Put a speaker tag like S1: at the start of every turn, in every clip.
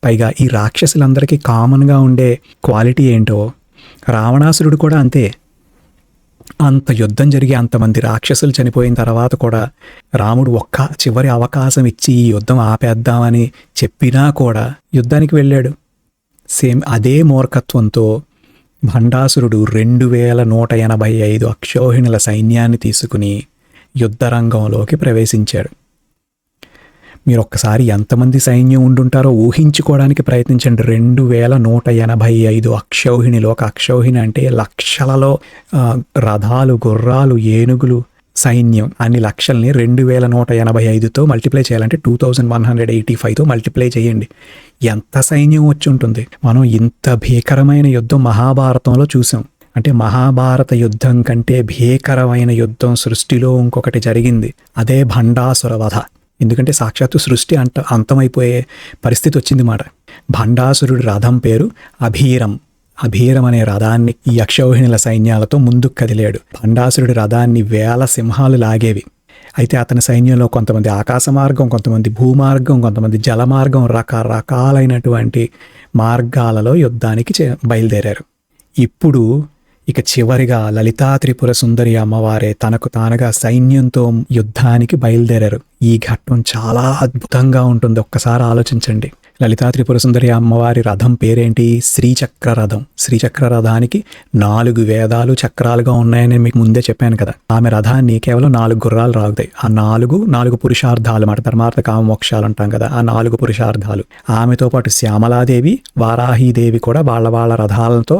S1: పైగా ఈ రాక్షసులందరికీ కామన్గా ఉండే క్వాలిటీ ఏంటో రావణాసురుడు కూడా అంతే. అంత యుద్ధం జరిగి అంతమంది రాక్షసులు చనిపోయిన తర్వాత కూడా రాముడు ఒక్క చివరి అవకాశం ఇచ్చి ఈ యుద్ధం ఆపేద్దామని చెప్పినా కూడా యుద్ధానికి వెళ్ళాడు. సేమ్ అదే మూర్ఖత్వంతో భండాసురుడు 2185 అక్షౌహిణుల సైన్యాన్ని తీసుకుని యుద్ధరంగంలోకి ప్రవేశించాడు. మీరు ఒక్కసారి ఎంతమంది సైన్యం ఉండుంటారో ఊహించుకోవడానికి ప్రయత్నించండి. 2185 అక్షౌహిణిలో, ఒక అక్షౌహిణి అంటే లక్షలలో రథాలు, గుర్రాలు, ఏనుగులు సైన్యం, అన్ని లక్షల్ని 2185తో మల్టిప్లై చేయాలంటే 2185తో మల్టిప్లై చేయండి. ఎంత సైన్యం వచ్చి ఉంటుంది. మనం ఇంత భీకరమైన యుద్ధం మహాభారతంలో చూసాం. అంటే మహాభారత యుద్ధం కంటే భీకరమైన యుద్ధం సృష్టిలో ఇంకొకటి జరిగింది. అదే భండాసుర వధ. ఎందుకంటే సాక్షాత్తు సృష్టి అంతమైపోయే పరిస్థితి వచ్చింది మాట. భండాసురుడి రథం పేరు అభీరం. అభీరం అనే రథాన్ని ఈ అక్షౌహిణుల సైన్యాలతో ముందుకు కదిలాడు. భండాసురుడి రథాన్ని 1000 సింహాలు లాగేవి. అయితే అతని సైన్యంలో కొంతమంది ఆకాశ మార్గం, కొంతమంది భూమార్గం, కొంతమంది జల మార్గం, రకరకాలైనటువంటి మార్గాలలో యుద్ధానికి బయలుదేరారు. ఇప్పుడు ఇక చివరిగా లలితా త్రిపుర సుందరి అమ్మవారే తనకు తానుగా సైన్యంతో యుద్ధానికి బయలుదేరారు. ఈ ఘట్టం చాలా అద్భుతంగా ఉంటుంది. ఒక్కసారి ఆలోచించండి. లలితా త్రిపుర సుందరి అమ్మవారి రథం పేరేంటి? శ్రీచక్ర రథం. శ్రీచక్ర రథానికి 4 వేదాలు చక్రాలుగా ఉన్నాయని మీకు ముందే చెప్పాను కదా. ఆమె రథాన్ని కేవలం 4 గుర్రాలు రాగుతాయి. ఆ 4 పురుషార్థాలు మాట, ధర్మార్థ కామ మోక్షాలు అంటాం కదా. ఆ 4 పురుషార్థాలు. ఆమెతో పాటు శ్యామలాదేవి, వారాహీదేవి కూడా వాళ్ళ రథాలతో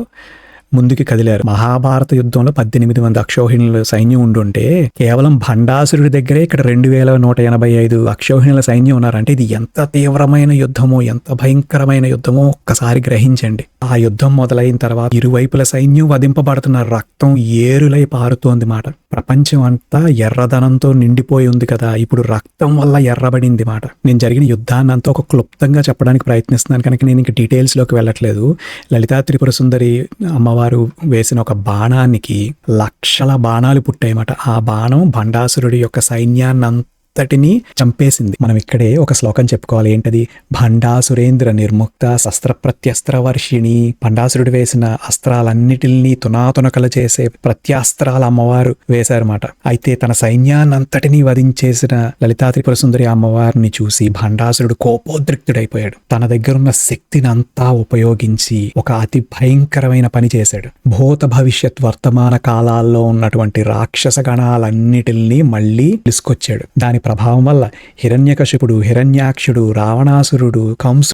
S1: ముందుకి కదిలారు. మహాభారత యుద్ధంలో 18 మంది అక్షౌహిణుల సైన్యం ఉండుంటే కేవలం భండాసురుడి దగ్గరే ఇక్కడ 2185 అక్షౌహిణుల సైన్యం ఉన్నారంటే ఇది ఎంత తీవ్రమైన యుద్ధమో, ఎంత భయంకరమైన యుద్ధమో ఒక్కసారి గ్రహించండి. ఆ యుద్ధం మొదలైన తర్వాత ఇరువైపుల సైన్యం వధింపబడుతున్న రక్తం ఏరులై పారుతోంది మాట. ప్రపంచం అంతా ఎర్రదనంతో నిండిపోయి ఉంది కదా. ఇప్పుడు రక్తం వల్ల ఎర్రబడింది మాట. నేను జరిగిన యుద్ధాన్ని అంతా ఒక క్లుప్తంగా చెప్పడానికి ప్రయత్నిస్తున్నాను కనుక నేను ఇంక డీటెయిల్స్లోకి వెళ్ళట్లేదు. లలితా త్రిపుర సుందరి అమ్మవారు వేసిన ఒక బాణానికి లక్షల బాణాలు పుట్టాయన్నమాట. ఆ బాణం భండాసురుడి యొక్క సైన్యాన్ని అంతటినీ చంపేసింది. మనం ఇక్కడే ఒక శ్లోకం చెప్పుకోవాలి. ఏంటది? భండాసురేంద్ర నిర్ముక్త శస్త్ర ప్రత్యస్త్ర వర్షిణి. భండాసురుడు వేసిన అస్త్రాలన్నిటిని తునాతునకలు చేసే ప్రత్యాస్త్రాల అమ్మవారు వేశారన్నమాట. అయితే తన సైన్యాన్ని అంతటినీ వధించేసిన లలితా త్రిపుర సుందరి అమ్మవారిని చూసి భండాసురుడు కోపోద్రిక్తుడైపోయాడు. తన దగ్గరున్న శక్తిని అంతా ఉపయోగించి ఒక అతి భయంకరమైన పని చేశాడు. భూత భవిష్యత్ వర్తమాన కాలాల్లో ఉన్నటువంటి రాక్షస గణాలన్నిటిని మళ్ళీ తీసుకొచ్చాడు. దాని ప్రభావం వల్ల హిరణ్యకశిపుడు, హిరణ్యాక్షుడు, రావణాసురుడు, కంసుడు